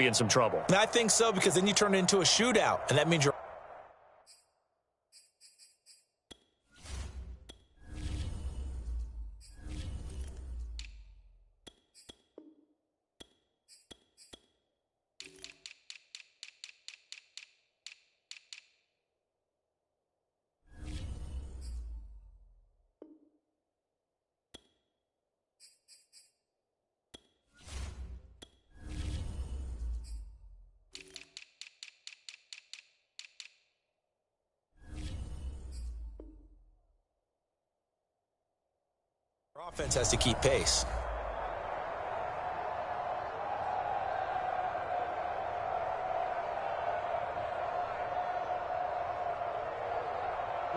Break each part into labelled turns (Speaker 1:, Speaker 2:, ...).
Speaker 1: be in some trouble.
Speaker 2: I think so, because then you turn it into a shootout, and that means you're... Offense has to keep pace.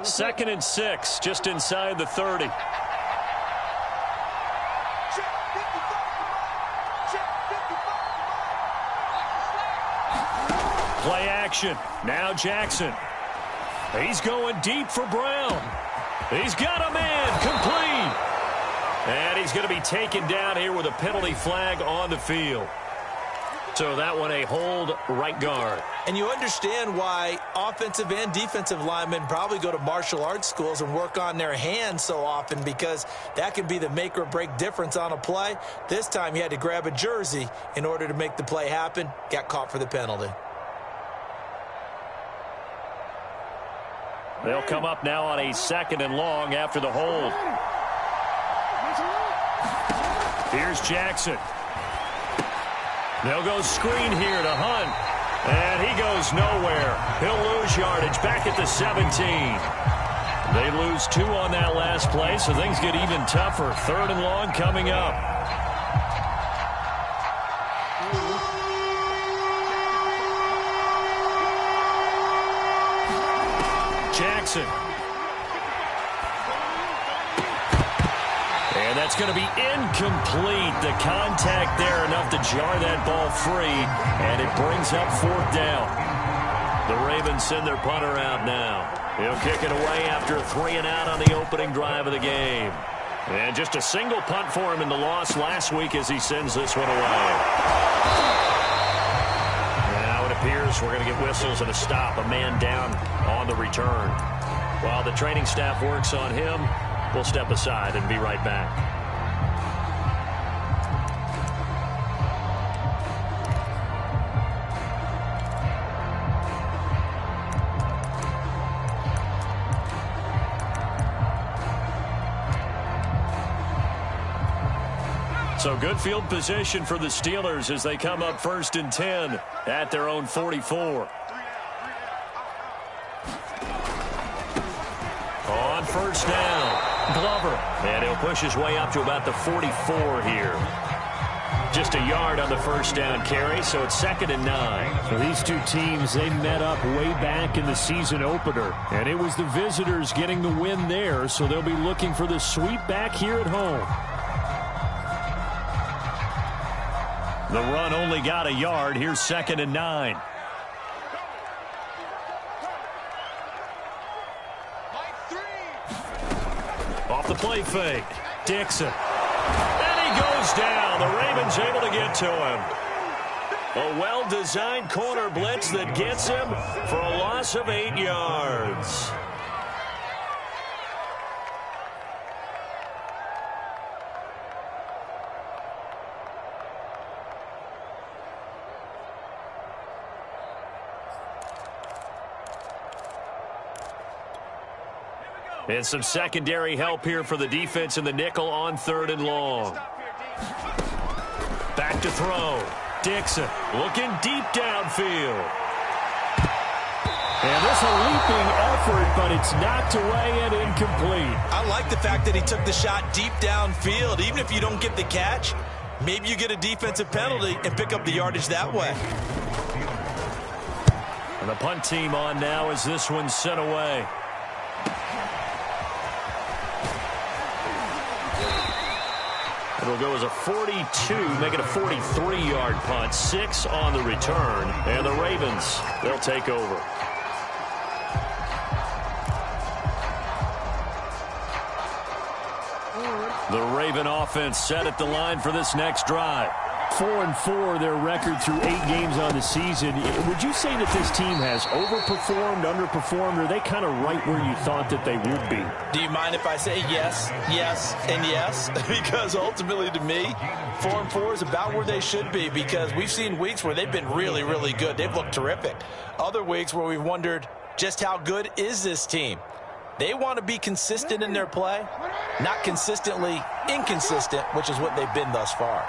Speaker 1: Second and 6, just inside the 30. Play action. Now Jackson. He's going deep for Brown. He's got a man. Complete. And he's going to be taken down here with a penalty flag on the field. So that one a hold right guard.
Speaker 2: And you understand why offensive and defensive linemen probably go to martial arts schools and work on their hands so often, because that can be the make or break difference on a play. This time he had to grab a jersey in order to make the play happen. Got caught for the penalty.
Speaker 1: They'll come up now on a 2nd and long after the hold. Here's Jackson. They'll go screen here to Hunt. And he goes nowhere. He'll lose yardage back at the 17. They lose 2 on that last play, so things get even tougher. 3rd and long coming up. Jackson. And that's going to be incomplete. The contact there enough to jar that ball free, and it brings up 4th down. The Ravens send their punter out now. He'll kick it away after a 3 and out on the opening drive of the game. And just a single punt for him in the loss last week as he sends this one away. Now it appears we're going to get whistles and a stop, a man down on the return. While the training staff works on him, we'll step aside and be right back. So good field position for the Steelers as they come up 1st and 10 at their own 44. On 1st down, Glover. And he'll push his way up to about the 44 here. Just a yard on the 1st down carry, so it's 2nd and 9.
Speaker 3: So these two teams, they met up way back in the season opener. And it was the visitors getting the win there, so they'll be looking for the sweep back here at home.
Speaker 1: The run only got a yard. Here's 2nd and 9. Off the play fake. Dixon. And he goes down. The Ravens able to get to him. A well-designed corner blitz that gets him for a loss of 8 yards. And some secondary help here for the defense in the nickel on 3rd and long. Back to throw. Dixon looking deep downfield.
Speaker 3: And there's a leaping effort, but it's knocked away and incomplete.
Speaker 2: I like the fact that he took the shot deep downfield. Even if you don't get the catch, maybe you get a defensive penalty and pick up the yardage that way.
Speaker 1: And the punt team on now as this one's sent away. It'll go as a 42, make it a 43-yard punt. 6 on the return. And the Ravens, they'll take over. The Raven offense set at the line for this next drive.
Speaker 3: 4-4, their record through 8 games on the season. Would you say that this team has overperformed, underperformed, or are they kind of right where you thought that they would be?
Speaker 2: Do you mind if I say yes, yes, and yes? Because ultimately to me, 4-4 is about where they should be, because we've seen weeks where they've been really, really good. They've looked terrific. Other weeks where we've wondered just how good is this team. They want to be consistent in their play, not consistently inconsistent, which is what they've been thus far.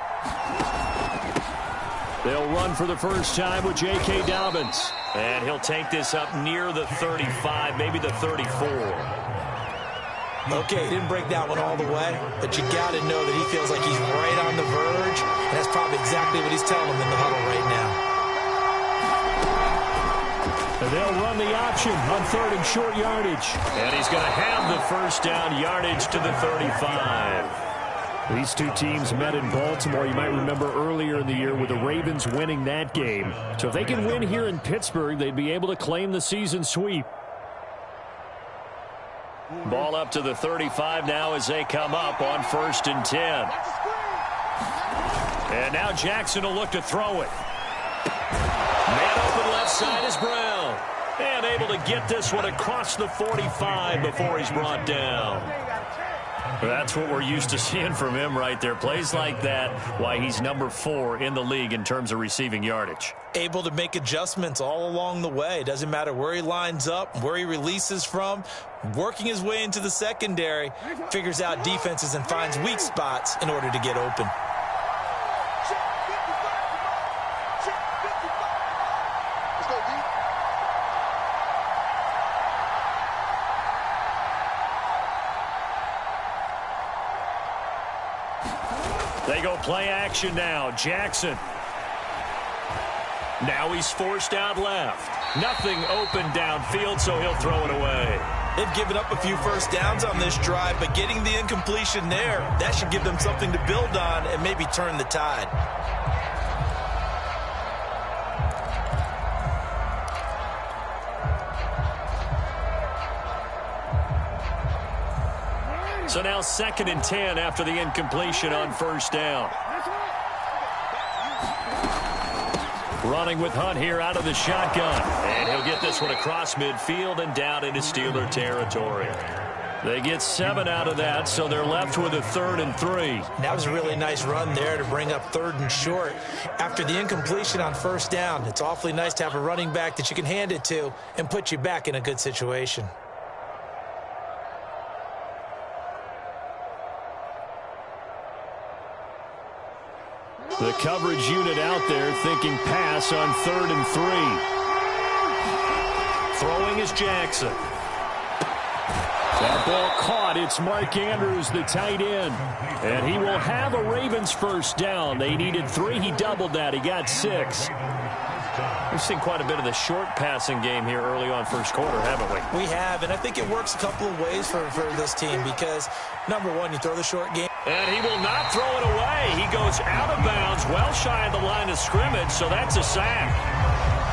Speaker 3: They'll run for the first time with J.K. Dobbins.
Speaker 1: And he'll take this up near the 35, maybe the 34.
Speaker 2: Okay, didn't break that one all the way, but you got to know that he feels like he's right on the verge, and that's probably exactly what he's telling them in the huddle right now.
Speaker 3: And they'll run the option on 3rd and short yardage.
Speaker 1: And he's going to have the first down yardage to the 35.
Speaker 3: These two teams met in Baltimore. You might remember earlier in the year with the Ravens winning that game. So if they can win here in Pittsburgh, they'd be able to claim the season sweep.
Speaker 1: Ball up to the 35 now as they come up on 1st and 10. And now Jackson will look to throw it. Man open left side is Brown. And able to get this one across the 45 before he's brought down. That's what we're used to seeing from him right there. Plays like that, why he's number 4 in the league in terms of receiving yardage.
Speaker 2: Able to make adjustments all along the way. Doesn't matter where he lines up, where he releases from. Working his way into the secondary, figures out defenses and finds weak spots in order to get open.
Speaker 1: They go play action now. Jackson. Now he's forced out left. Nothing open downfield, so he'll throw it away.
Speaker 2: They've given up a few first downs on this drive, but getting the incompletion there, that should give them something to build on and maybe turn the tide.
Speaker 1: So now 2nd and 10 after the incompletion on 1st down. Running with Hunt here out of the shotgun. And he'll get this one across midfield and down into Steeler territory. They get 7 out of that, so they're left with a 3rd and 3.
Speaker 2: That was a really nice run there to bring up 3rd and short. After the incompletion on 1st down, it's awfully nice to have a running back that you can hand it to and put you back in a good situation.
Speaker 3: The coverage unit out there thinking pass on 3rd and 3.
Speaker 1: Throwing is Jackson.
Speaker 3: That ball caught. It's Mark Andrews, the tight end. And he will have a Ravens first down. They needed 3. He doubled that. He got 6.
Speaker 1: We've seen quite a bit of the short passing game here early on first quarter, haven't we?
Speaker 2: We have, and I think it works a couple of ways for this team because, number one, you throw the short game.
Speaker 1: And he will not throw it away. He goes out of bounds, well shy of the line of scrimmage, so that's a sack.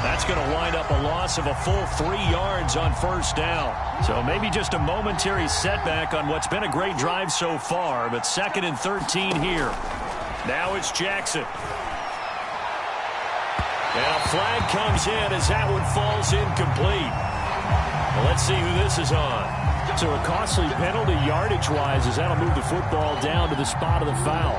Speaker 1: That's going to wind up a loss of a full 3 yards on 1st down. So maybe just a momentary setback on what's been a great drive so far, but 2nd and 13 here. Now it's Jackson. And a flag comes in as that one falls incomplete. Well, let's see who this is on.
Speaker 3: So a costly penalty yardage-wise as that'll move the football down to the spot of the foul.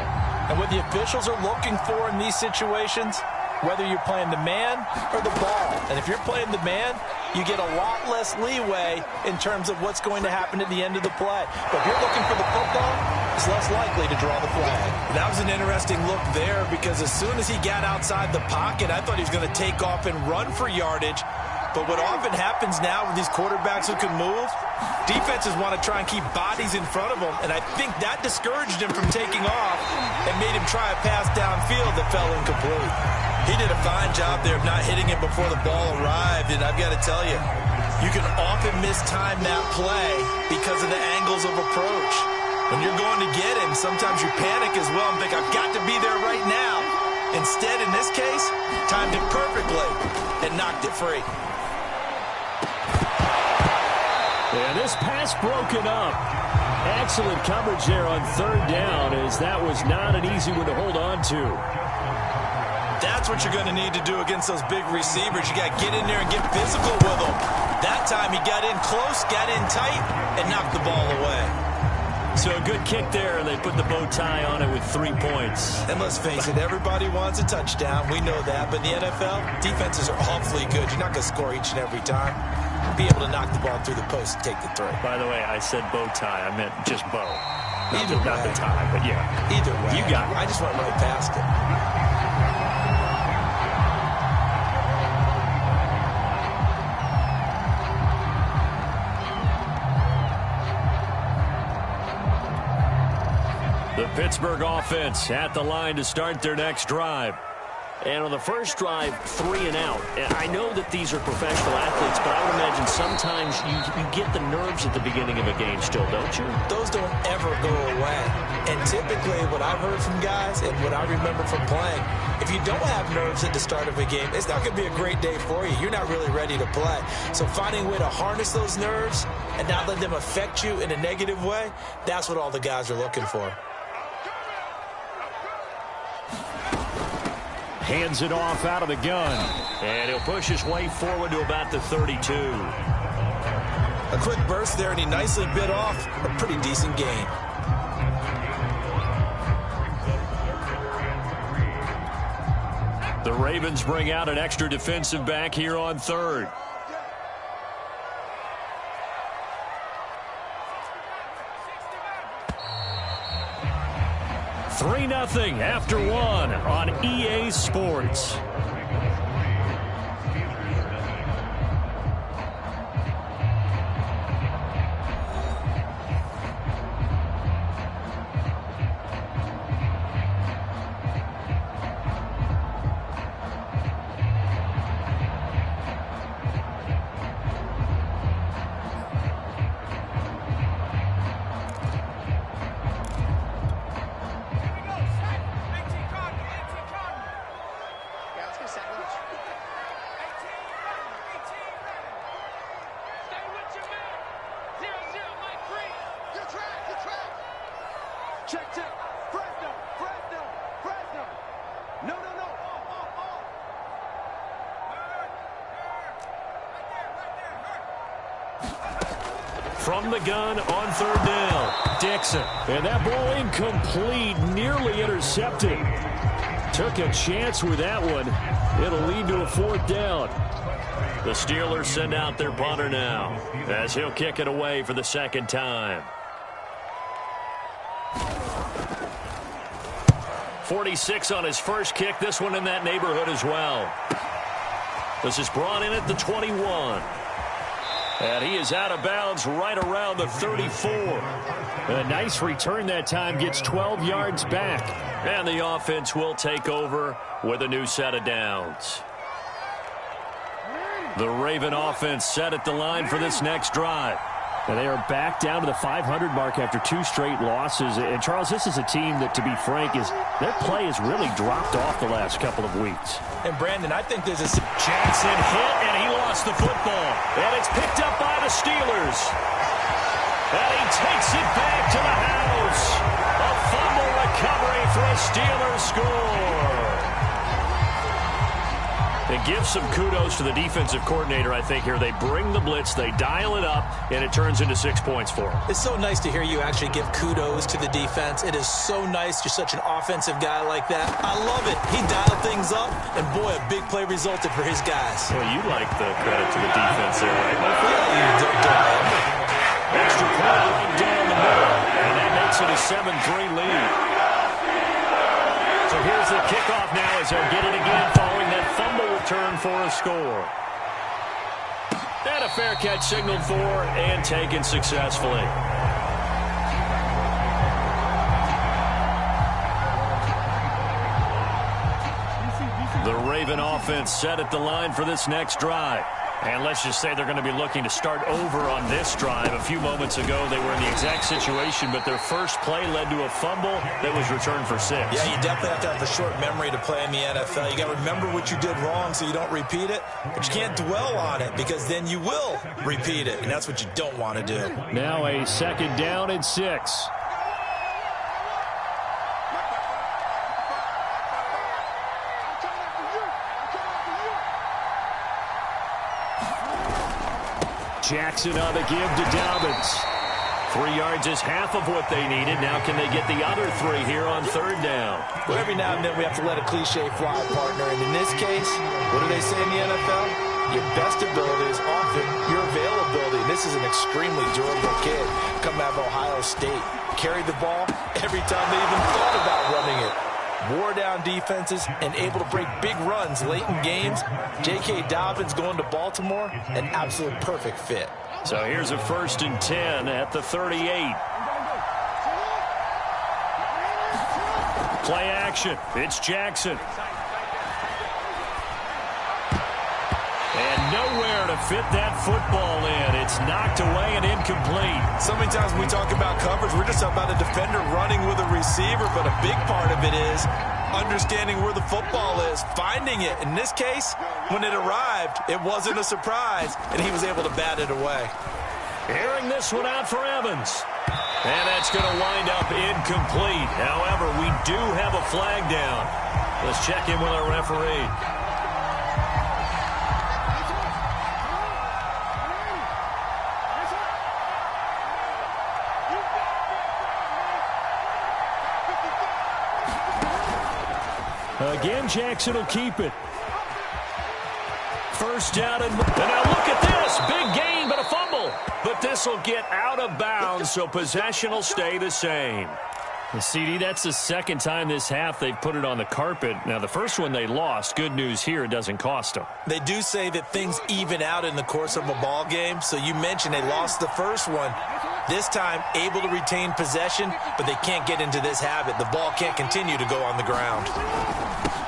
Speaker 2: And what the officials are looking for in these situations, whether you're playing the man or the ball. And if you're playing the man, you get a lot less leeway in terms of what's going to happen at the end of the play. But if you're looking for the football, it's less likely to draw the flag. That was an interesting look there because as soon as he got outside the pocket, I thought he was going to take off and run for yardage. But what often happens now with these quarterbacks who can move, defenses want to try and keep bodies in front of them, and I think that discouraged him from taking off and made him try a pass downfield that fell incomplete. He did a fine job there of not hitting him before the ball arrived, and I've got to tell you, you can often mistime that play because of the angles of approach. When you're going to get him, sometimes you panic as well and think, I've got to be there right now. Instead, in this case, timed it perfectly and knocked it free.
Speaker 3: And this pass broken up. Excellent coverage there on 3rd down as that was not an easy one to hold on to.
Speaker 2: That's what you're going to need to do against those big receivers. You got to get in there and get physical with them. That time he got in close, got in tight, and knocked the ball away.
Speaker 1: So a good kick there, and they put the bow tie on it with 3 points.
Speaker 2: And let's face it, everybody wants a touchdown. We know that. But in the NFL, defenses are awfully good. You're not going to score each and every time. Be able to knock the ball through the post and take the throw.
Speaker 1: By the way, I said bow tie. I meant just bow.
Speaker 2: Either way.
Speaker 1: Not the tie, but yeah.
Speaker 2: Either way.
Speaker 1: You got it.
Speaker 2: I just went right past it.
Speaker 1: The Pittsburgh offense at the line to start their next drive. And on the first drive, 3 and out. And I know that these are professional athletes, but I would imagine sometimes you get the nerves at the beginning of a game still, don't you?
Speaker 2: Those don't ever go away. And typically what I've heard from guys and what I remember from playing, if you don't have nerves at the start of a game, it's not going to be a great day for you. You're not really ready to play. So finding a way to harness those nerves and not let them affect you in a negative way, that's what all the guys are looking for.
Speaker 3: Hands it off out of the gun.
Speaker 1: And he'll push his way forward to about the 32.
Speaker 2: A quick burst there, and he nicely bit off a pretty decent gain.
Speaker 1: The Ravens bring out an extra defensive back here on third. Three 3-0 after 1 on EA Sports. From the gun on third down, Dixon.
Speaker 3: And that ball incomplete, nearly intercepted. Took a chance with that one. It'll lead to a 4th down.
Speaker 1: The Steelers send out their punter now as he'll kick it away for the second time. 46 on his first kick. This one in that neighborhood as well. This is brought in at the 21. And he is out of bounds right around the 34.
Speaker 3: A nice return that time, gets 12 yards back.
Speaker 1: And the offense will take over with a new set of downs. The Raven offense set at the line for this next drive.
Speaker 3: And they are back down to the 500 mark after 2 straight losses. And, Charles, this is a team that, to be frank, their play has really dropped off the last couple of weeks.
Speaker 2: And, Brandon, I think there's a
Speaker 1: Jackson hit, and he lost the football. And it's picked up by the Steelers. And he takes it back to the house. A fumble recovery for a Steelers score. And give some kudos to the defensive coordinator, I think, here. They bring the blitz, they dial it up, and it turns into 6 points for them.
Speaker 2: It's so nice to hear you actually give kudos to the defense. It is so nice. You're such an offensive guy like that. I love it. He dialed things up, and, boy, a big play resulted for his guys.
Speaker 1: Well, you like the credit to the defense there, right?
Speaker 2: Yeah, you don't.
Speaker 1: Extra point right down the middle, and that makes it a 7-3 lead. So here's the kickoff now as they'll get it again following that fumble return for a score. And a fair catch signaled for and taken successfully. The Raven offense set at the line for this next drive. And let's just say they're going to be looking to start over on this drive. A few moments ago, they were in the exact situation, but their first play led to a fumble that was returned for 6.
Speaker 2: Yeah, you definitely have to have a short memory to play in the NFL. You got to remember what you did wrong so you don't repeat it, but you can't dwell on it because then you will repeat it, and that's what you don't want to do.
Speaker 3: Now a 2nd down and 6. Jackson on the give to Dobbins.
Speaker 1: 3 yards is half of what they needed. Now can they get the other 3 here on third down?
Speaker 2: Well, every now and then we have to let a cliche fly, partner. And in this case, what do they say in the NFL? Your best ability is often your availability. And this is an extremely durable kid coming out of Ohio State. Carried the ball every time they even thought about running it. Wore down defenses and able to break big runs late in games. J.K. Dobbins going to Baltimore, an absolute perfect fit.
Speaker 1: So here's a 1st and 10 at the 38. Play action. It's Jackson. And nowhere to fit that football in. It's knocked away and incomplete.
Speaker 2: So many times when we talk about coverage, we're just about a defender running with a receiver, but a big part of it is understanding where the football is, finding it. In this case, when it arrived, it wasn't a surprise, and he was able to bat it away.
Speaker 1: Airing this one out for Evans. And that's going to wind up incomplete. However, we do have a flag down. Let's check in with our referee.
Speaker 3: Again, Jackson will keep it.
Speaker 1: 1st down and now look at this. Big gain, but a fumble. But this will get out of bounds, so possession will stay the same.
Speaker 3: CD, that's the 2nd time this half they've put it on the carpet. Now, the first one they lost. Good news here, it doesn't cost them.
Speaker 2: They do say that things even out in the course of a ball game. So you mentioned they lost the first one. This time, able to retain possession, but they can't get into this habit. The ball can't continue to go on the ground.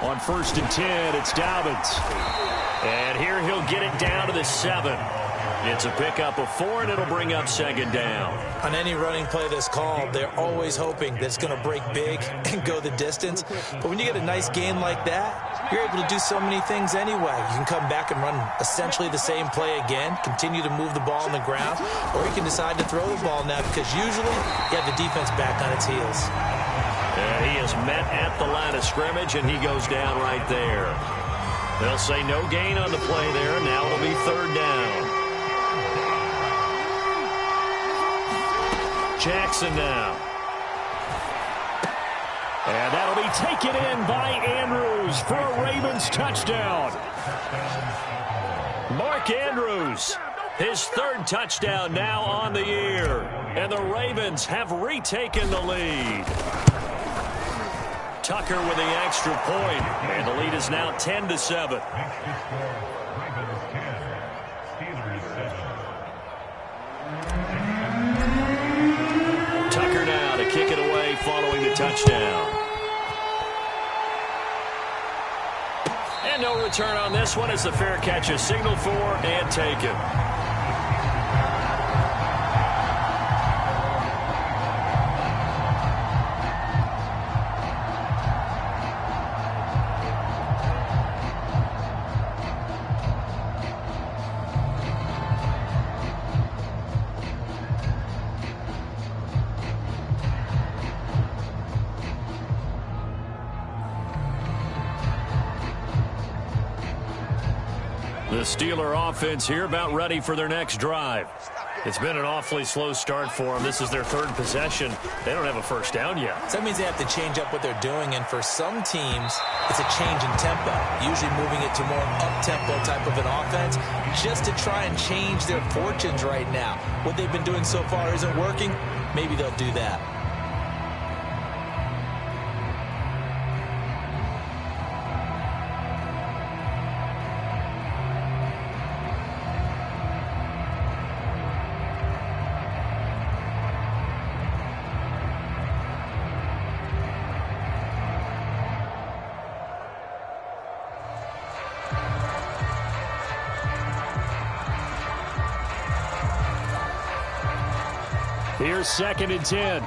Speaker 3: On 1st and 10, it's Dobbins.
Speaker 1: And here he'll get it down to the 7. It's a pickup of 4, and it'll bring up 2nd down.
Speaker 2: On any running play that's called, they're always hoping that it's going to break big and go the distance. But when you get a nice gain like that, you're able to do so many things anyway. You can come back and run essentially the same play again, continue to move the ball on the ground, or you can decide to throw the ball now because usually you have the defense back on its heels.
Speaker 1: And he is met at the line of scrimmage, and he goes down right there. They'll say no gain on the play there. Now it'll be 3rd down. Jackson now.
Speaker 3: And that'll be taken in by Andrews for a Ravens touchdown.
Speaker 1: Mark Andrews, his 3rd touchdown now on the year. And the Ravens have retaken the lead. Tucker with the extra point, and the lead is now 10-7. Tucker now to kick it away following the touchdown. And no return on this one as the fair catch is signaled for and taken. The Steeler offense here about ready for their next drive. It's been an awfully slow start for them. This is their 3rd possession. They don't have a 1st down yet.
Speaker 2: So that means they have to change up what they're doing, and for some teams, it's a change in tempo, usually moving it to more up-tempo type of an offense just to try and change their fortunes right now. What they've been doing so far isn't working. Maybe they'll do that.
Speaker 3: Here's 2nd and 10.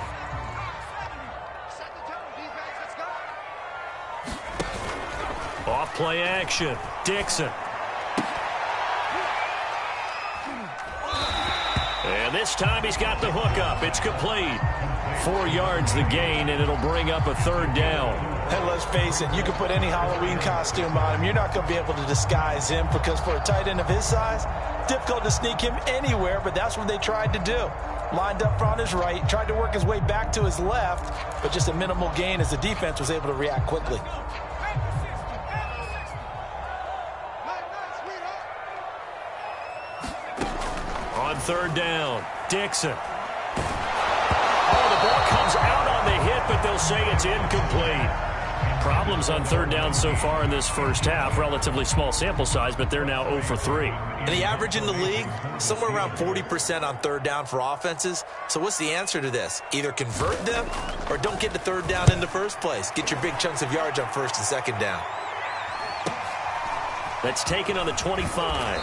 Speaker 1: Off play action. Dixon. And this time he's got the hook up. It's complete. 4 yards the gain, and it'll bring up a 3rd down.
Speaker 2: And let's face it, you can put any Halloween costume on him. You're not going to be able to disguise him because for a tight end of his size, difficult to sneak him anywhere, but that's what they tried to do. Lined up on his right, tried to work his way back to his left, but just a minimal gain as the defense was able to react quickly.
Speaker 1: On third down, Dixon. Oh, the ball comes out on the hit, but they'll say it's incomplete. Problems on third down so far in this first half. Relatively small sample size, but they're now 0 for 3.
Speaker 2: And the average in the league, somewhere around 40% on third down for offenses. So what's the answer to this? Either convert them or don't get to third down in the first place. Get your big chunks of yards on first and second down.
Speaker 1: That's taken on the 25.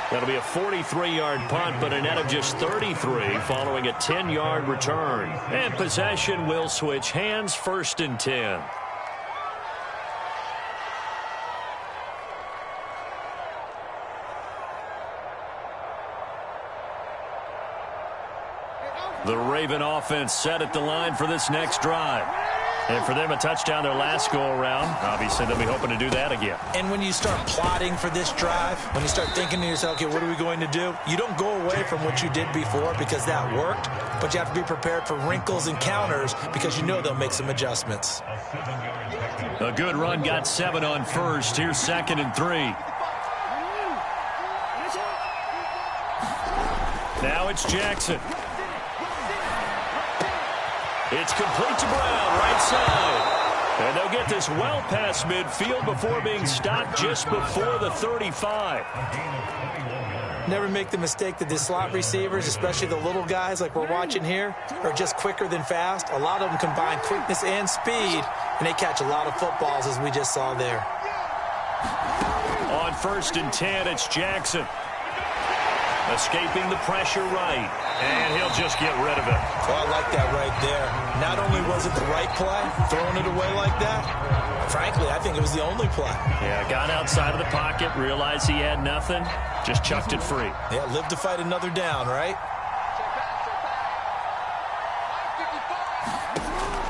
Speaker 1: That'll be a 43-yard punt, but a net of just 33 following a 10-yard return. And possession will switch hands, first and 10. The Raven offense set at the line for this next drive. And for them, a touchdown their last go-around. Obviously, they'll be hoping to do that again.
Speaker 2: And when you start plotting for this drive, when you start thinking to yourself, okay, what are we going to do? You don't go away from what you did before because that worked, but you have to be prepared for wrinkles and counters because you know they'll make some adjustments.
Speaker 1: A good run got 7 on first. Here's second and 3. Now it's Jackson. It's complete to Brown, right side. And they'll get this well past midfield before being stopped just before the 35.
Speaker 2: Never make the mistake that the slot receivers, especially the little guys like we're watching here, are just quicker than fast. A lot of them combine quickness and speed, and they catch a lot of footballs, as we just saw there.
Speaker 1: On first and 10, it's Jackson. Escaping the pressure right. And he'll just get rid of it.
Speaker 2: Well, I like that right there. Not only was it the right play, throwing it away like that, frankly, I think it was the only play.
Speaker 1: Yeah, got outside of the pocket, realized he had nothing, just chucked it free.
Speaker 2: Yeah, live to fight another down, right?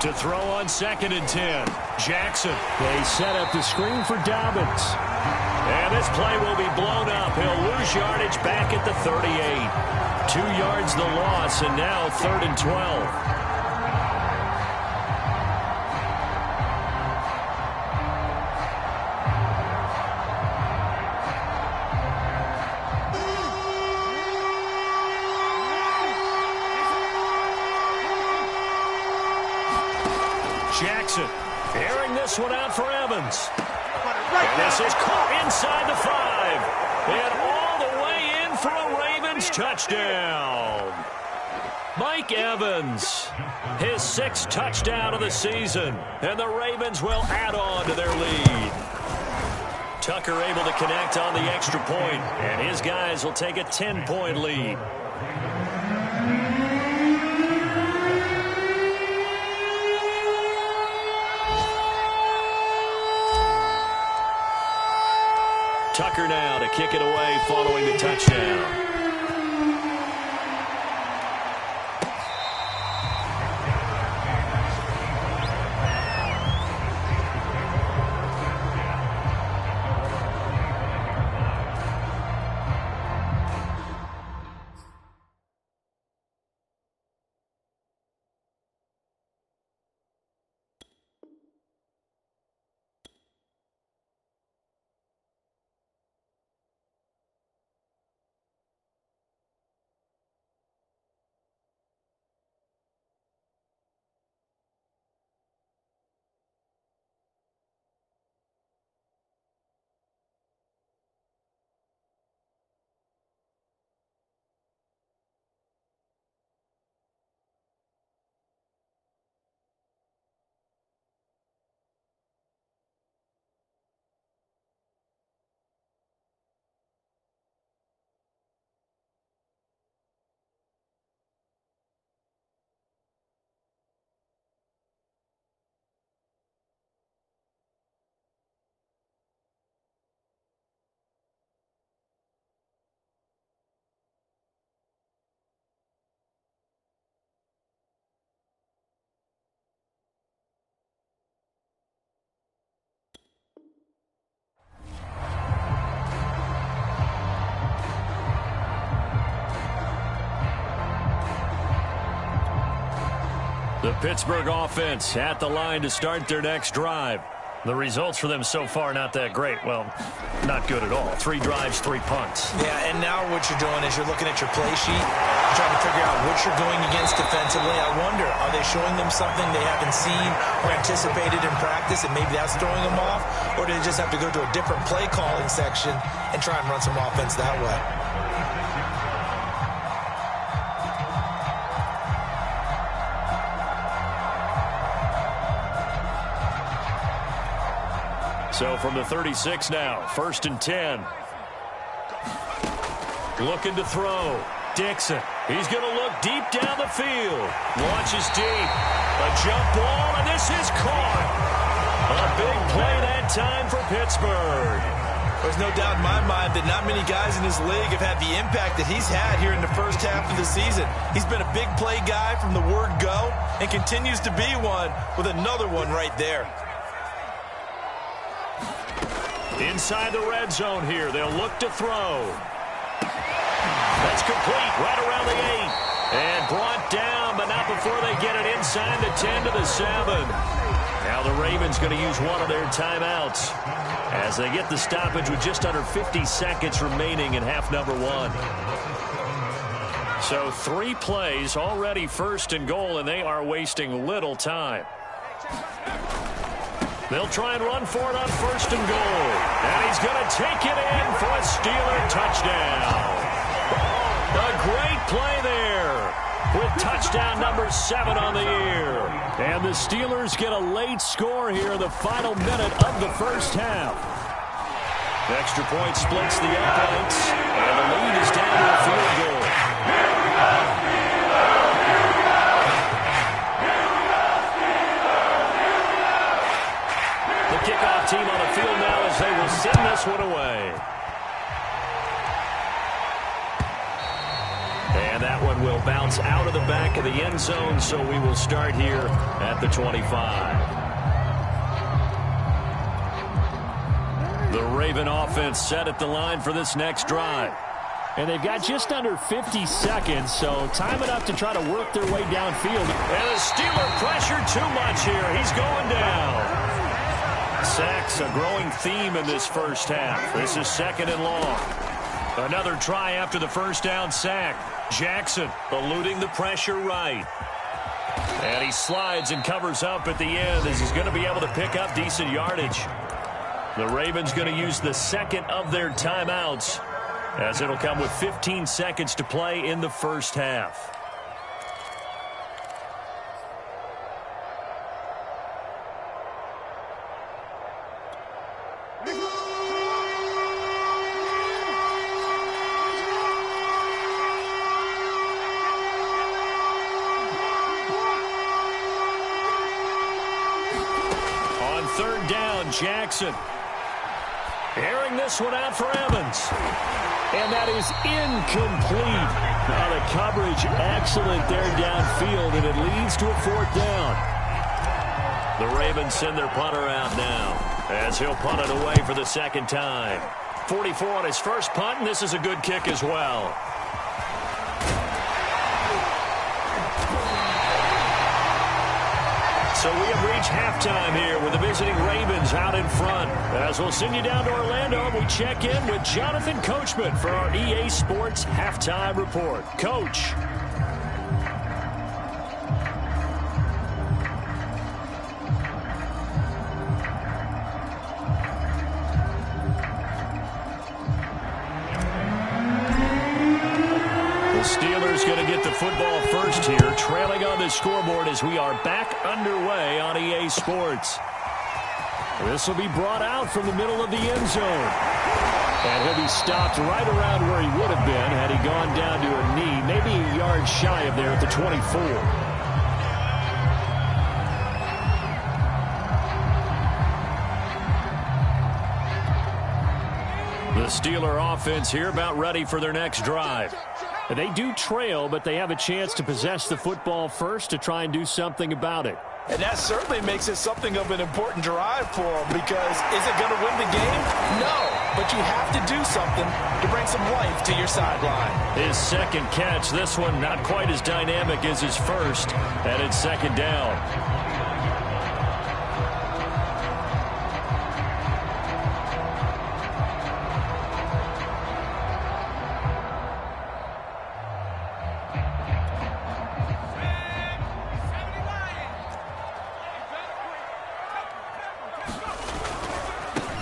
Speaker 1: To throw on second and 10, Jackson.
Speaker 3: They set up the screen for Dobbins.
Speaker 1: And this play will be blown up. He'll lose yardage back at the 38. 2 yards the loss, and now third and 12. Jackson airing this one out for Evans. And this is caught inside the 5. And all the way in for a Ravens touchdown. Mike Evans, his 6th touchdown of the season. And the Ravens will add on to their lead. Tucker able to connect on the extra point, and his guys will take a 10-point lead. Tucker now to kick it away following the touchdown. The Pittsburgh offense at the line to start their next drive. The results for them so far not that great. Well, not good at all. 3 drives, 3 punts.
Speaker 2: Yeah, and now what you're doing is you're looking at your play sheet, trying to figure out what you're going against defensively. I wonder, are they showing them something they haven't seen or anticipated in practice, and maybe that's throwing them off? Or do they just have to go to a different play calling section and try and run some offense that way?
Speaker 1: So from the 36 now, 1st and 10. Looking to throw. Dixon. He's going to look deep down the field. Launches deep. A jump ball, and this is caught. A big play that time for Pittsburgh.
Speaker 2: There's no doubt in my mind that not many guys in this league have had the impact that he's had here in the first half of the season. He's been a big play guy from the word go and continues to be one with another one right there.
Speaker 1: Inside the red zone here. They'll look to throw. That's complete right around the 8. And brought down, but not before they get it inside the 10 to the 7. Now the Ravens going to use one of their timeouts as they get the stoppage with just under 50 seconds remaining in half number 1. So 3 plays already 1st and goal, and they are wasting little time. They'll try and run for it on 1st and goal. And he's going to take it in for a Steeler touchdown. A great play there with touchdown number 7 on the year. And the Steelers get a late score here in the final minute of the first half. Extra point splits the uprights, and the lead is down to a field goal. Kickoff team on the field now as they will send this one away. And that one will bounce out of the back of the end zone, so we will start here at the 25. The Raven offense set at the line for this next drive.
Speaker 3: And they've got just under 50 seconds, so time enough to try to work their way downfield.
Speaker 1: And the Steeler pressure too much here. He's going down. Sacks, a growing theme in this first half. This is 2nd and long. Another try after the first down sack. Jackson eluding the pressure right. And he slides and covers up at the end as he's going to be able to pick up decent yardage. The Ravens going to use the 2nd of their timeouts as it'll come with 15 seconds to play in the first half. Jackson airing this one out for Evans.
Speaker 3: And that is incomplete. Now the coverage excellent there downfield, and it leads to a 4th down.
Speaker 1: The Ravens send their punter out now as he'll punt it away for the 2nd time. 44 on his first punt, and this is a good kick as well. So we have reached halftime here with the visiting Ravens out in front. As we'll send you down to Orlando, we check in with Jonathan Coachman for our EA Sports Halftime Report. Coach. Steelers going to get the football first here, trailing on the scoreboard as we are back underway on EA Sports. This will be brought out from the middle of the end zone. And he'll be stopped right around where he would have been had he gone down to a knee, maybe a yard shy of there at the 24. The Steeler offense here about ready for their next drive.
Speaker 3: They do trail, but they have a chance to possess the football first to try and do something about it.
Speaker 2: And that certainly makes it something of an important drive for them, because is it going to win the game? No. but you have to do something to bring some life to your sideline.
Speaker 1: His second catch, this one not quite as dynamic as his first, and it's second down.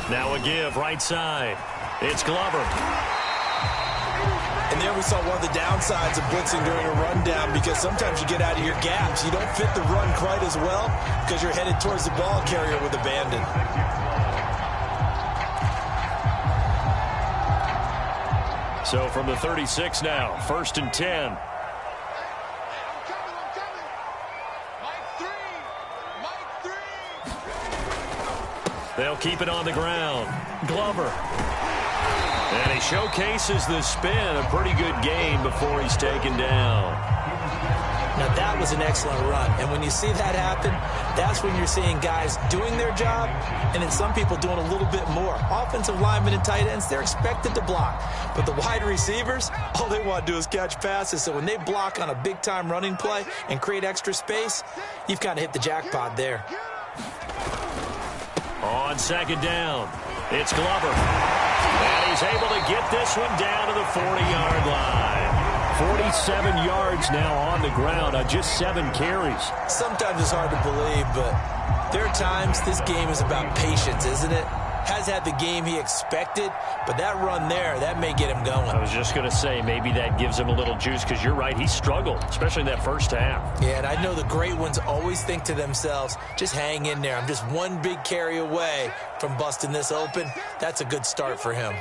Speaker 1: Now a give, right side. It's Glover.
Speaker 2: And there we saw one of the downsides of blitzing during a rundown, because sometimes you get out of your gaps. You don't fit the run quite as well because you're headed towards the ball carrier with abandon.
Speaker 1: So from the 36 now, 1st and 10. They'll keep it on the ground. Glover. And he showcases the spin. A pretty good gain before he's taken down.
Speaker 2: Now, that was an excellent run. And when you see that happen, that's when you're seeing guys doing their job and then some people doing a little bit more. Offensive linemen and tight ends, they're expected to block. But the wide receivers, all they want to do is catch passes. So when they block on a big-time running play and create extra space, you've kind of hit the jackpot there.
Speaker 1: On second down, it's Glover. And he's able to get this one down to the 40-yard line. 47 yards now on the ground on just 7 carries.
Speaker 2: Sometimes it's hard to believe, but there are times this game is about patience, isn't it? Has had the game he expected, but that run there, that may get him going.
Speaker 3: I was just going to say, maybe that gives him a little juice, because you're right, he struggled, especially in that first half.
Speaker 2: Yeah, and I know the great ones always think to themselves, just hang in there. I'm just one big carry away from busting this open. That's a good start for him.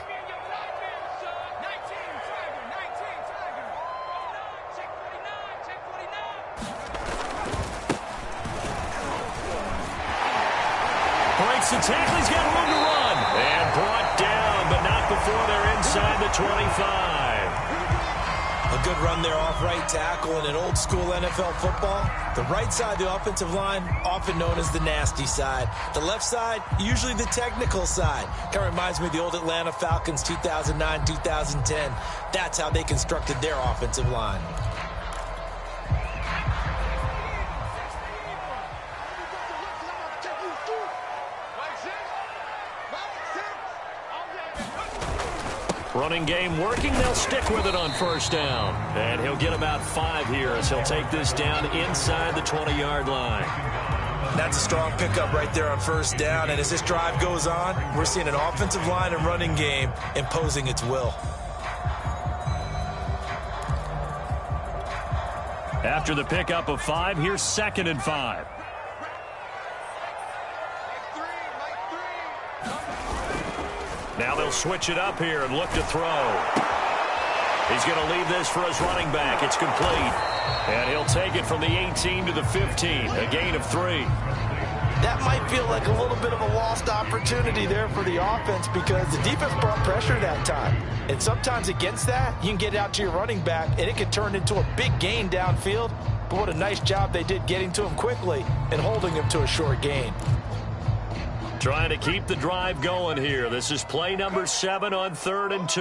Speaker 1: Breaks the tackle, he's got room to run. And brought down, but not before they're inside the 25.
Speaker 2: A good run there off right tackle in an old school NFL football. The right side of the offensive line, often known as the nasty side. The left side, usually the technical side. Kind of reminds me of the old Atlanta Falcons 2009, 2010. That's how they constructed their offensive line.
Speaker 1: Running game working. They'll stick with it on first down. And he'll get about 5 here as he'll take this down inside the 20-yard line.
Speaker 2: That's a strong pickup right there on first down. And as this drive goes on, we're seeing an offensive line and running game imposing its will.
Speaker 1: After the pickup of 5, here's 2nd and 5. Now they'll switch it up here and look to throw. He's going to leave this for his running back. It's complete. And he'll take it from the 18 to the 15, a gain of 3.
Speaker 2: That might feel like a little bit of a lost opportunity there for the offense, because the defense brought pressure that time. And sometimes against that, you can get out to your running back, and it can turn into a big gain downfield. But what a nice job they did getting to him quickly and holding him to a short gain.
Speaker 1: Trying to keep the drive going here. This is play number 7 on 3rd and 2.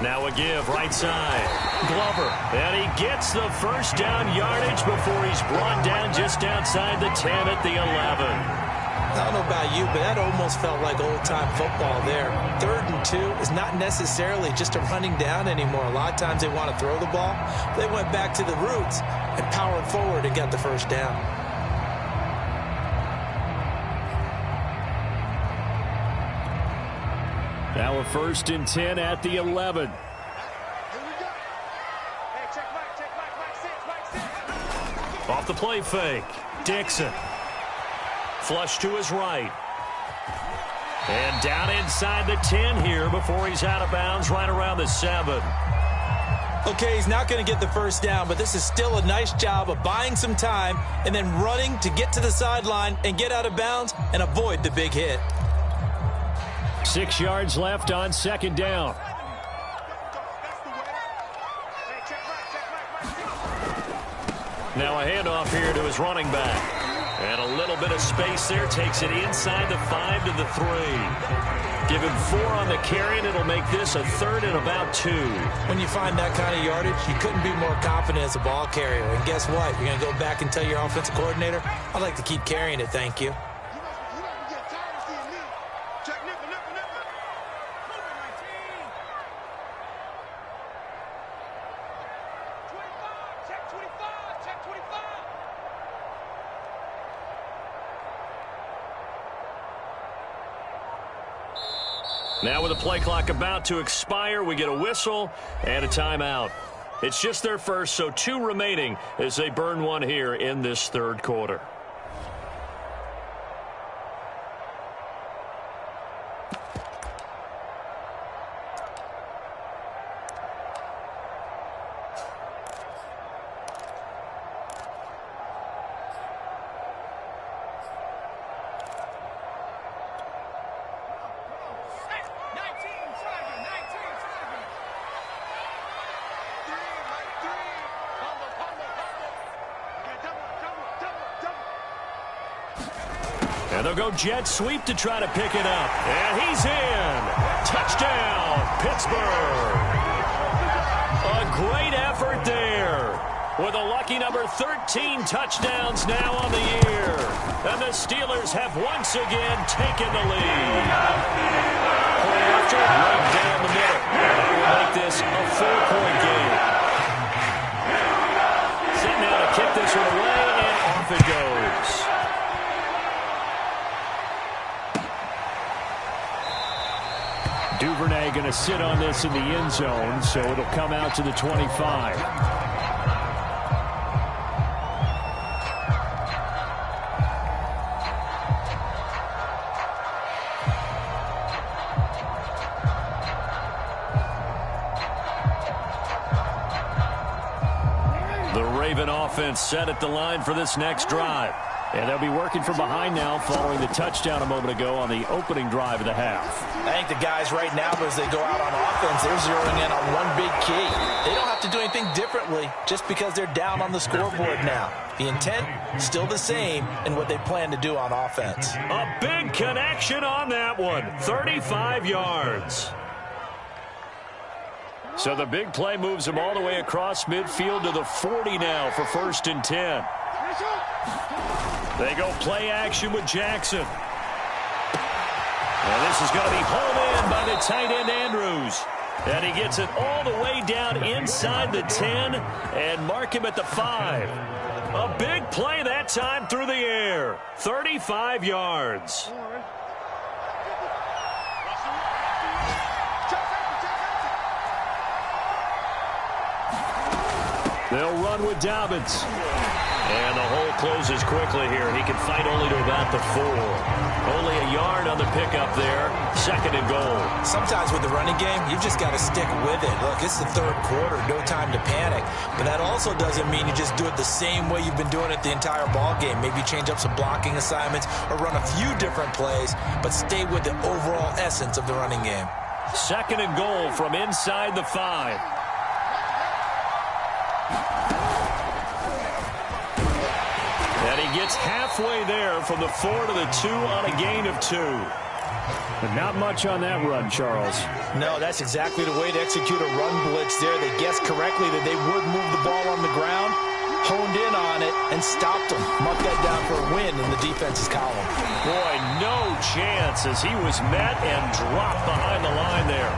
Speaker 1: Now a give, right side. Glover, and he gets the first down yardage before he's brought down just outside the 10 at the 11.
Speaker 2: I don't know about you, but that almost felt like old-time football there. 3rd and 2 is not necessarily just a running down anymore. A lot of times they want to throw the ball. They went back to the roots and powered forward and got the first down.
Speaker 1: Now a 1st and 10 at the 11. Off the play fake. Dixon. Flush to his right. And down inside the 10 here before he's out of bounds right around the 7.
Speaker 2: Okay, he's not going to get the first down, but this is still a nice job of buying some time and then running to get to the sideline and get out of bounds and avoid the big hit.
Speaker 1: 6 yards left on 2nd down. Now a handoff here to his running back. And a little bit of space there. Takes it inside the 5 to the 3. Give him 4 on the carry, and it'll make this a 3rd and about 2.
Speaker 2: When you find that kind of yardage, you couldn't be more confident as a ball carrier. And guess what? You're going to go back and tell your offensive coordinator, I'd like to keep carrying it, thank you.
Speaker 1: Now with the play clock about to expire, we get a whistle and a timeout. It's just their first, so 2 remaining as they burn one here in this 3rd quarter. And they'll go jet sweep to try to pick it up. And he's in. Touchdown, Pittsburgh. A great effort there. With a lucky number 13 touchdowns now on the year. And the Steelers have once again taken the lead. After right down the middle. That will make this a 4-point game. Set now to kick this one away, and off it goes. Duvernay going to sit on this in the end zone, so it'll come out to the 25. The Raven offense set at the line for this next drive. And they'll be working from behind now following the touchdown a moment ago on the opening drive of the half.
Speaker 2: I think the guys right now, as they go out on offense, they're zeroing in on one big key. They don't have to do anything differently just because they're down on the scoreboard now. The intent, still the same in what they plan to do on offense.
Speaker 1: A big connection on that one. 35 yards. So the big play moves them all the way across midfield to the 40 now for 1st and 10. They go play action with Jackson. And this is going to be hauled in by the tight end Andrews. And he gets it all the way down inside the 10 and mark him at the 5. A big play that time through the air. 35 yards. They'll run with Dobbins. And the hole closes quickly here. He can fight only to about the 4. Only a yard on the pickup there. 2nd and goal.
Speaker 2: Sometimes with the running game, you've just got to stick with it. Look, it's the 3rd quarter. No time to panic. But that also doesn't mean you just do it the same way you've been doing it the entire ball game. Maybe change up some blocking assignments or run a few different plays, but stay with the overall essence of the running game.
Speaker 1: 2nd and goal from inside the 5. And he gets halfway there from the 4 to the 2 on a gain of 2.
Speaker 3: But not much on that run, Charles.
Speaker 2: No, that's exactly the way to execute a run blitz there. They guessed correctly that they would move the ball on the ground, honed in on it, and stopped them. Mark that down for a win in the defense's column.
Speaker 1: Boy, no chance as he was met and dropped behind the line there.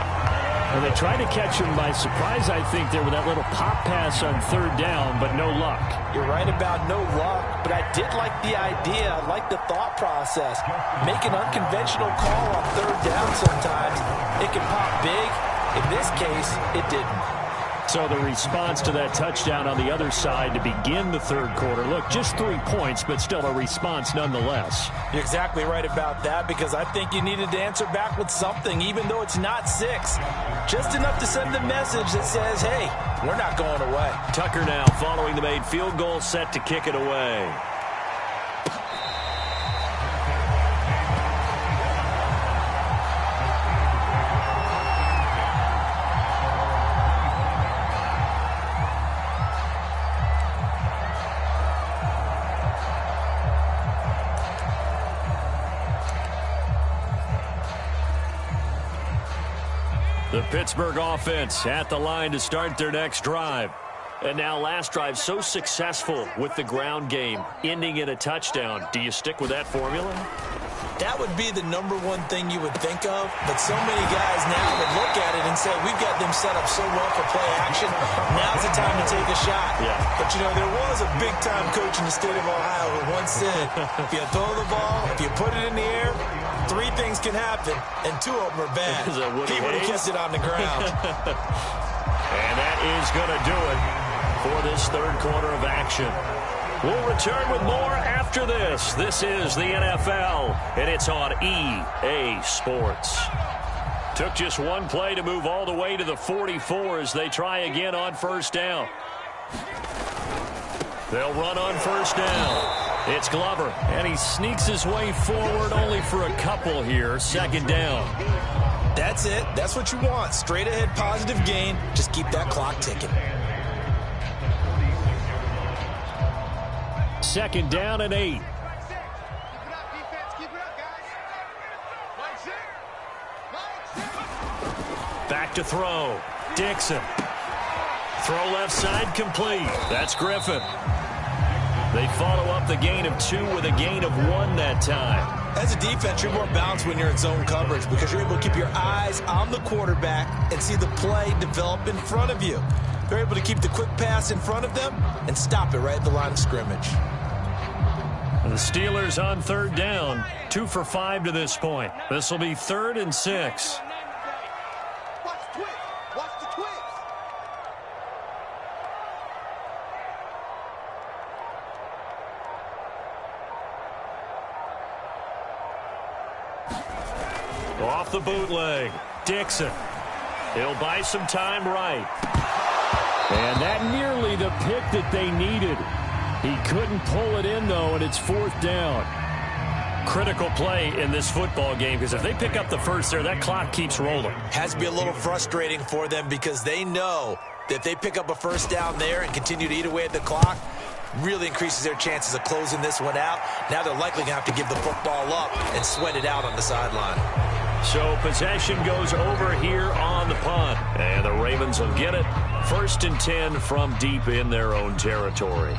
Speaker 3: And they tried to catch him by surprise, I think, there with that little pop pass on 3rd down, but no luck.
Speaker 2: You're right about no luck, but I did like the idea. I like the thought process. Make an unconventional call on 3rd down sometimes. It can pop big. In this case, it didn't.
Speaker 3: So the response to that touchdown on the other side to begin the 3rd quarter. Look, just 3 points, but still a response nonetheless.
Speaker 2: You're exactly right about that, because I think you needed to answer back with something, even though it's not 6. Just enough to send the message that says, hey, we're not going away.
Speaker 1: Tucker now following the made field goal, set to kick it away. The Pittsburgh offense at the line to start their next drive.
Speaker 3: And now last drive so successful with the ground game, ending in a touchdown. Do you stick with that formula?
Speaker 2: That would be the number one thing you would think of, but so many guys now would look at it and say, we've got them set up so well for play action. Now's the time to take a shot.
Speaker 3: Yeah.
Speaker 2: But, you know, there was a big-time coach in the state of Ohio who once said, if you throw the ball, if you put it in the air, 3 things can happen, and 2 of them are bad. He would have kept it on the ground.
Speaker 1: And that is going to do it for this third quarter of action. We'll return with more after this. This is the NFL, and it's on EA Sports. Took just one play to move all the way to the 44 as they try again on first down. They'll run on first down. It's Glover, and he sneaks his way forward only for a couple here. Second down.
Speaker 2: That's it. That's what you want. Straight ahead positive gain. Just keep that clock ticking.
Speaker 3: Second down and 8.
Speaker 1: Back to throw. Dixon. Throw left side complete. That's Griffin. They follow up the gain of 2 with a gain of 1 that time.
Speaker 2: As a defense, you're more balanced when you're in zone coverage because you're able to keep your eyes on the quarterback and see the play develop in front of you. They're able to keep the quick pass in front of them and stop it right at the line of scrimmage.
Speaker 1: The Steelers on third down, 2 for 5 to this point. This will be 3rd and 6.
Speaker 4: Watch the twist. Watch the twist.
Speaker 1: Off the bootleg, Dixon. He'll buy some time right.
Speaker 3: And that nearly the pick that they needed. He couldn't pull it in, though, and it's 4th down.
Speaker 1: Critical play in this football game because if they pick up the first there, that clock keeps rolling.
Speaker 2: Has to be a little frustrating for them because they know that if they pick up a first down there and continue to eat away at the clock, really increases their chances of closing this one out. Now they're likely going to have to give the football up and sweat it out on the sideline.
Speaker 1: So possession goes over here on the punt. And the Ravens will get it. 1st and 10 from deep in their own territory.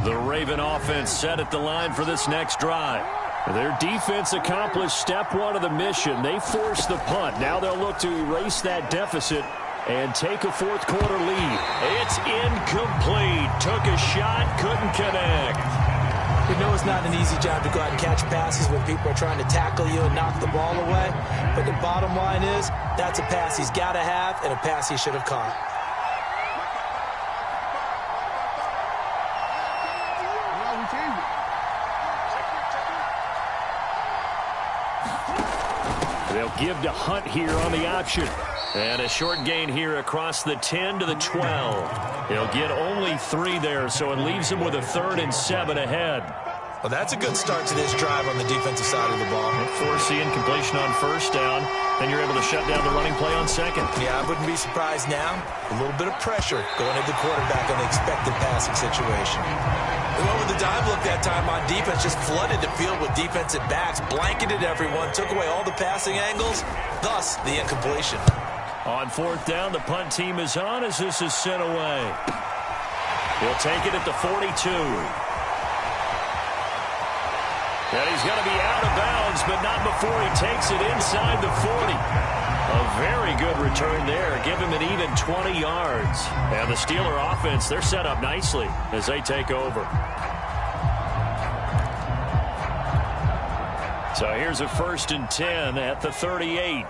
Speaker 1: The Raven offense set at the line for this next drive. Their defense accomplished step 1 of the mission. They forced the punt. Now they'll look to erase that deficit and take a 4th quarter lead. It's incomplete. Took a shot, couldn't connect.
Speaker 2: We know it's not an easy job to go out and catch passes when people are trying to tackle you and knock the ball away. But the bottom line is, that's a pass he's got to have and a pass he should have caught.
Speaker 3: They'll give to Hunt here on the option.
Speaker 1: And a short gain here across the 10 to the 12. He'll get only 3 there, so it leaves him with a 3rd and 7 ahead.
Speaker 2: Well, that's a good start to this drive on the defensive side of the ball.
Speaker 1: Force the incompletion on first down. Then you're able to shut down the running play on second.
Speaker 2: Yeah, I wouldn't be surprised now. A little bit of pressure going at the quarterback on the expected passing situation. They went with the dive look that time on defense, just flooded the field with defensive backs, blanketed everyone, took away all the passing angles, thus the incompletion.
Speaker 1: On 4th down, the punt team is on as this is sent away. He'll take it at the 42. And he's going to be out of bounds, but not before he takes it inside the 40. A very good return there. Give him an even 20 yards. And the Steeler offense, they're set up nicely as they take over. So here's a 1st and 10 at the 38.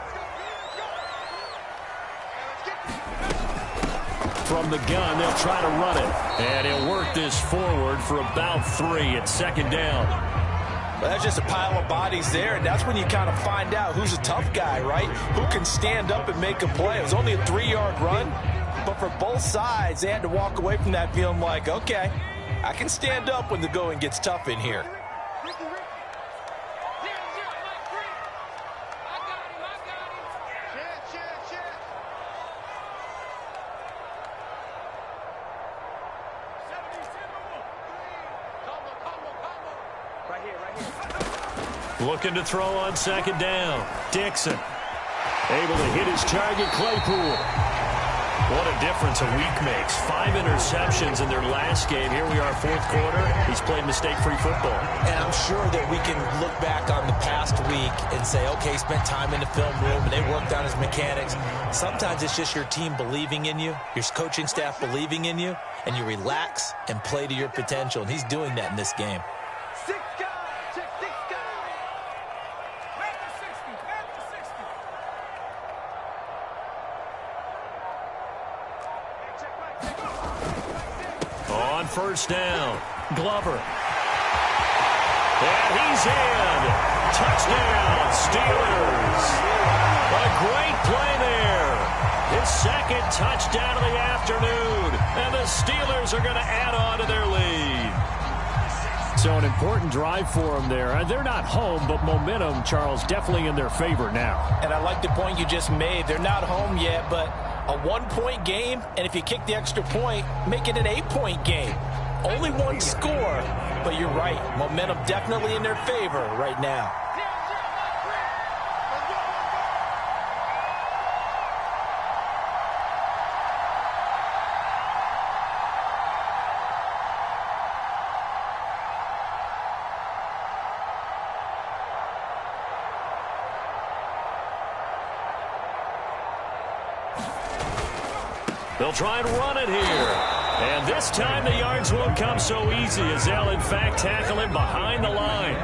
Speaker 1: From the gun, they'll try to run it. And he'll work this forward for about 3 at 2nd down.
Speaker 2: Well, that's just a pile of bodies there, and that's when you kind of find out who's a tough guy, right? Who can stand up and make a play. It was only a 3-yard run, but for both sides, they had to walk away from that feeling like, okay, I can stand up when the going gets tough in here.
Speaker 1: Looking to throw on second down. Dixon. Able to hit his target, Claypool. What a difference a week makes. 5 interceptions in their last game. Here we are, fourth quarter. He's played mistake-free football.
Speaker 2: And I'm sure that we can look back on the past week and say, okay, he spent time in the film room and they worked on his mechanics. Sometimes it's just your team believing in you, your coaching staff believing in you, and you relax and play to your potential. And he's doing that in this game.
Speaker 4: 6 guys. Check 6 guys. Back to 60. Back to 60.
Speaker 1: On first down, Glover. And he's in. Touchdown, Steelers. A great play there. His second touchdown of the afternoon. And the Steelers are going to add on to their lead.
Speaker 3: So an important drive for them there. They're not home, but momentum, Charles, definitely in their favor now.
Speaker 5: And I like the point you just made. They're not home yet, but a 1-point game, and if you kick the extra point, make it an 8-point game. Only one score, but you're right. Momentum definitely in their favor right now.
Speaker 1: They'll try and run it here. And this time the yards won't come so easy as they'll, in fact, tackle him behind the line.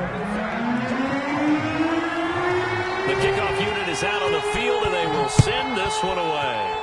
Speaker 1: The kickoff unit is out on the field, and they will send this one away.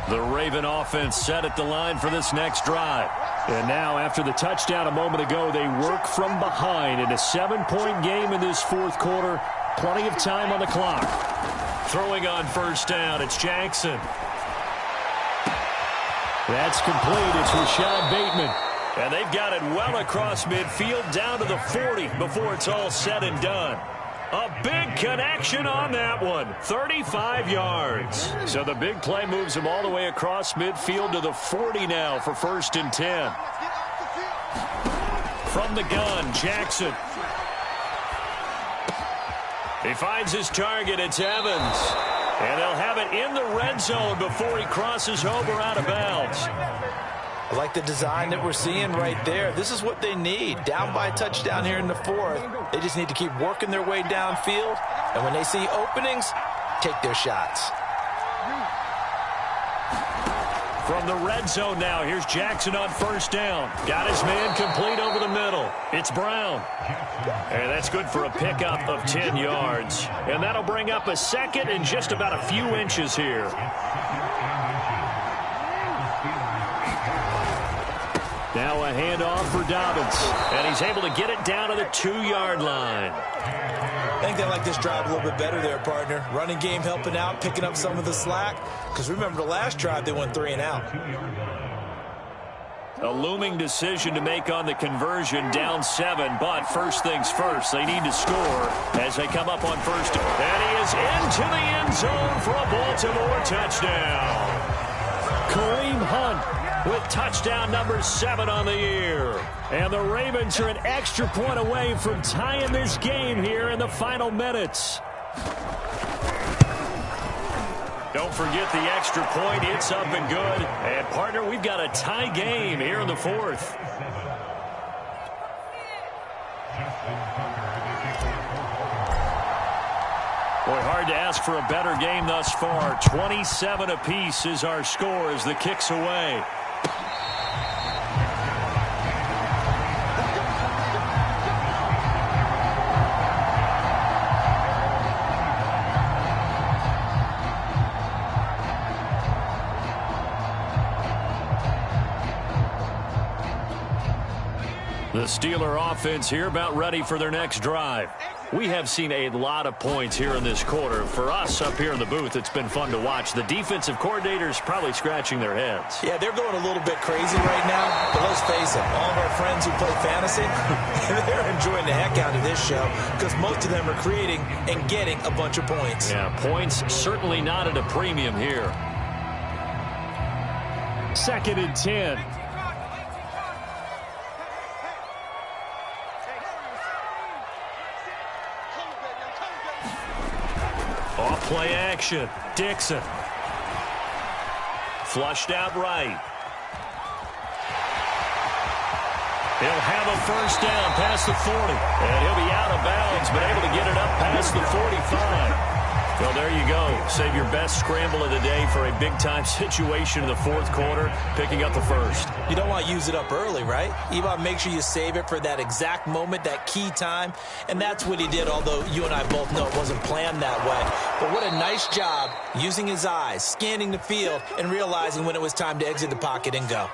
Speaker 1: The Raven offense set at the line for this next drive.
Speaker 3: And now, after the touchdown a moment ago, they work from behind in a 7-point game in this fourth quarter. Plenty of time on the clock.
Speaker 1: Throwing on first down, it's Jackson.
Speaker 3: That's complete. It's Rashad Bateman.
Speaker 1: And they've got it well across midfield down to the 40 before it's all said and done. A big connection on that one. 35 yards. So the big play moves him all the way across midfield to the 40 now for 1st and 10. From the gun, Jackson. He finds his target. It's Evans. And they'll have it in the red zone before he crosses over out of bounds.
Speaker 2: I like the design that we're seeing right there. This is what they need. Down by a touchdown here in the fourth. They just need to keep working their way downfield. And when they see openings, take their shots.
Speaker 1: From the red zone now, here's Jackson on first down. Got his man complete over the middle. It's Brown. And that's good for a pickup of 10 yards. And that'll bring up a second and just about a few inches here.
Speaker 3: Now a handoff for Dobbins.
Speaker 1: And he's able to get it down to the 2-yard line.
Speaker 2: I think they like this drive a little bit better there, partner. Running game helping out, picking up some of the slack. Because remember, the last drive, they went 3 and out.
Speaker 1: A looming decision to make on the conversion, down 7. But first things first, they need to score as they come up on first. And he is into the end zone for a Baltimore touchdown.
Speaker 3: Kareem Hunt
Speaker 1: with touchdown number 7 on the year.
Speaker 3: And the Ravens are an extra point away from tying this game here in the final minutes.
Speaker 1: Don't forget the extra point. It's up and good. And, partner, we've got a tie game here in the fourth. Boy, hard to ask for a better game thus far. 27 apiece is our score as the kick's away. The Steeler offense here about ready for their next drive. We have seen a lot of points here in this quarter. For us up here in the booth, it's been fun to watch. The defensive coordinators probably scratching their heads.
Speaker 2: Yeah, they're going a little bit crazy right now, but let's face it, all of our friends who play fantasy, they're enjoying the heck out of this show because most of them are creating and getting a bunch of points.
Speaker 1: Yeah, points certainly not at a premium here.
Speaker 3: 2nd and 10.
Speaker 1: Off play action. Dixon. Flushed out right. He'll have a first down past the 40. And he'll be out of bounds, but able to get it up past the 45. Well, there you go. Save your best scramble of the day for a big-time situation in the 4th quarter, picking up the first.
Speaker 2: You don't want to use it up early, right? You want to make sure you save it for that exact moment, that key time. And that's what he did, although you and I both know it wasn't planned that way. But what a nice job using his eyes, scanning the field, and realizing when it was time to exit the pocket and go.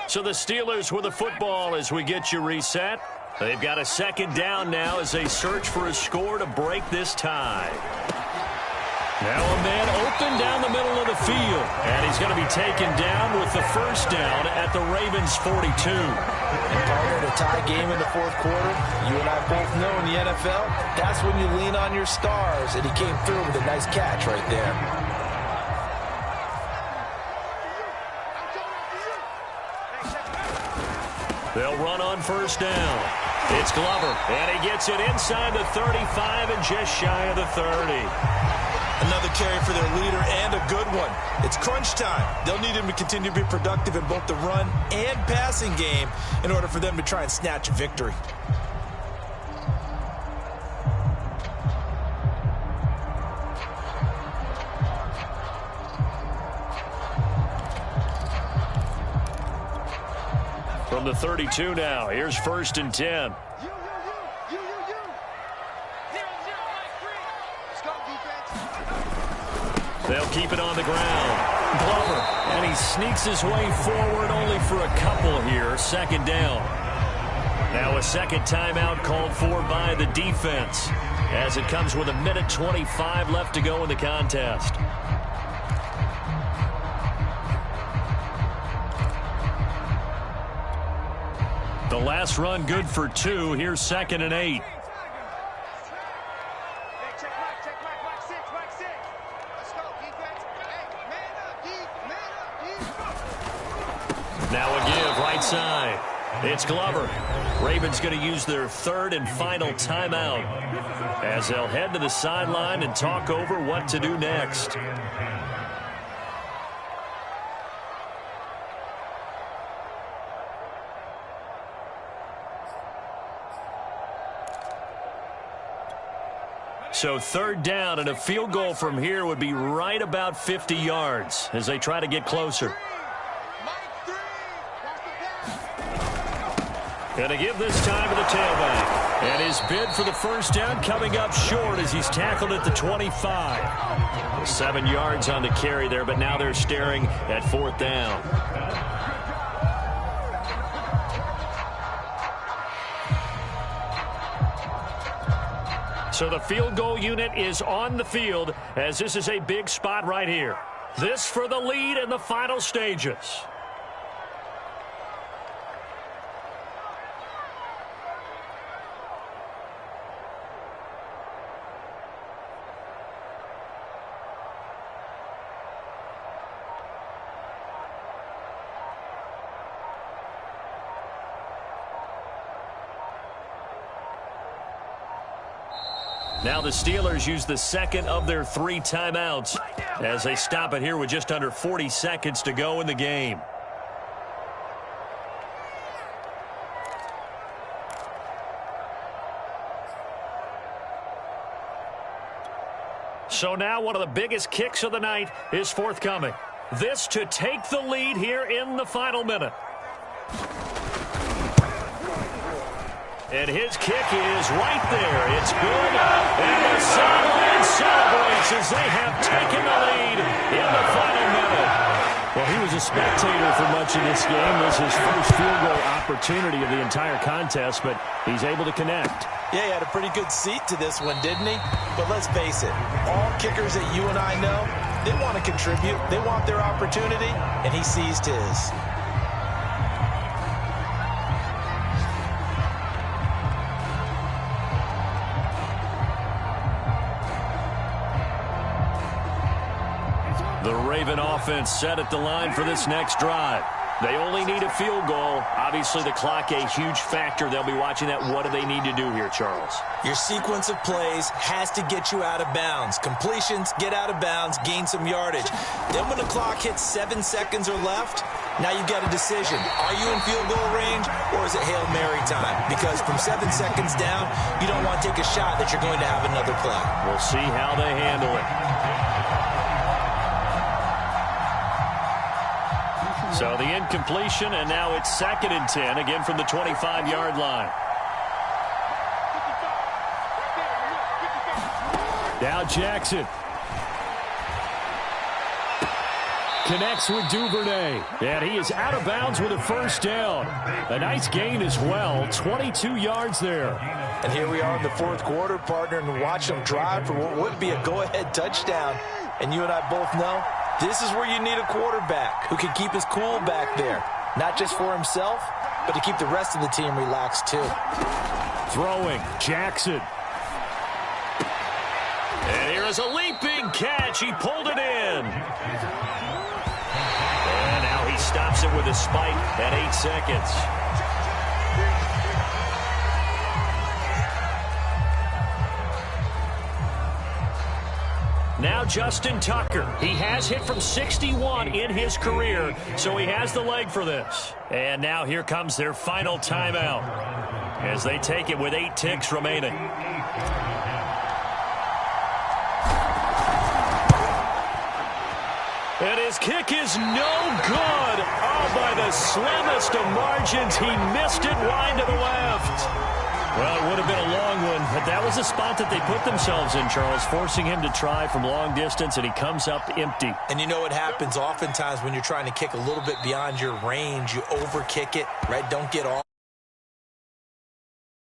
Speaker 1: So the Steelers with the football as we get you reset. They've got a 2nd down now as they search for a score to break this tie. Now a man open down the middle of the field. And he's going to be taken down with the first down at the Ravens' 42.
Speaker 2: And partner, a tie game in the 4th quarter, you and I both know in the NFL, that's when you lean on your stars. And he came through with a nice catch right there.
Speaker 1: They'll run on first down. It's Glover, and he gets it inside the 35 and just shy of the 30.
Speaker 2: Another carry for their leader and a good one. It's crunch time. They'll need him to continue to be productive in both the run and passing game in order for them to try and snatch a victory.
Speaker 1: From the 32 now, here's 1st and 10. They'll keep it on the ground. Glover, and he sneaks his way forward only for a couple here. 2nd down. Now a 2nd timeout called for by the defense as it comes with 1:25 left to go in the contest. The last run good for 2. Here's 2nd and 8. Now a give right side. It's Glover. Ravens going to use their 3rd and final timeout as they'll head to the sideline and talk over what to do next. So 3rd down, and a field goal from here would be right about 50 yards as they try to get closer. Going to give this time to the tailback. And his bid for the first down coming up short as he's tackled at the 25. 7 yards on the carry there, but now they're staring at 4th down. So the field goal unit is on the field as this is a big spot right here. This for the lead in the final stages. Now the Steelers use the 2nd of their 3 timeouts as they stop it here with just under 40 seconds to go in the game. So now one of the biggest kicks of the night is forthcoming. This to take the lead here in the final minute. And his kick is right there. It's good. And the sideline celebrates as they have taken the lead in the final minute.
Speaker 3: was a spectator for much of this game. This is his first field goal opportunity of the entire contest, but he's able to connect.
Speaker 2: Yeah, he had a pretty good seat to this one, didn't he? But let's face it, all kickers that you and I know, they want to contribute. They want their opportunity, and he seized his.
Speaker 1: The Raven offense set at the line for this next drive. They only need a field goal. Obviously, the clock a huge factor. They'll be watching that. What do they need to do here, Charles?
Speaker 2: Your sequence of plays has to get you out of bounds. Completions, get out of bounds, gain some yardage. Then when the clock hits 7 seconds or left, now you've got a decision. Are you in field goal range, or is it Hail Mary time? Because from 7 seconds down, you don't want to take a shot that you're going to have another play.
Speaker 1: We'll see how they handle it. So the incompletion, and now it's 2nd and 10, again from the 25-yard line.
Speaker 3: Now Jackson. Connects with Duvernay. And he is out of bounds with a first down. A nice gain as well. 22 yards there.
Speaker 2: And here we are in the 4th quarter, partner, and watch him drive for what would be a go-ahead touchdown. And you and I both know this is where you need a quarterback who can keep his cool back there. Not just for himself, but to keep the rest of the team relaxed too.
Speaker 3: Throwing, Jackson.
Speaker 1: And here is a leaping catch. He pulled it in. And now he stops it with a spike at 8 seconds. Now Justin Tucker. He has hit from 61 in his career, so he has the leg for this. And now here comes their final timeout as they take it with 8 ticks remaining. And his kick is no good. Oh, by the slimmest of margins, he missed it wide to the left. Well, it would have been a long one, but that was the spot that they put themselves in, Charles, forcing him to try from long distance, and he comes up empty.
Speaker 2: And you know what happens oftentimes when you're trying to kick a little bit beyond your range, you overkick it, right? Don't get all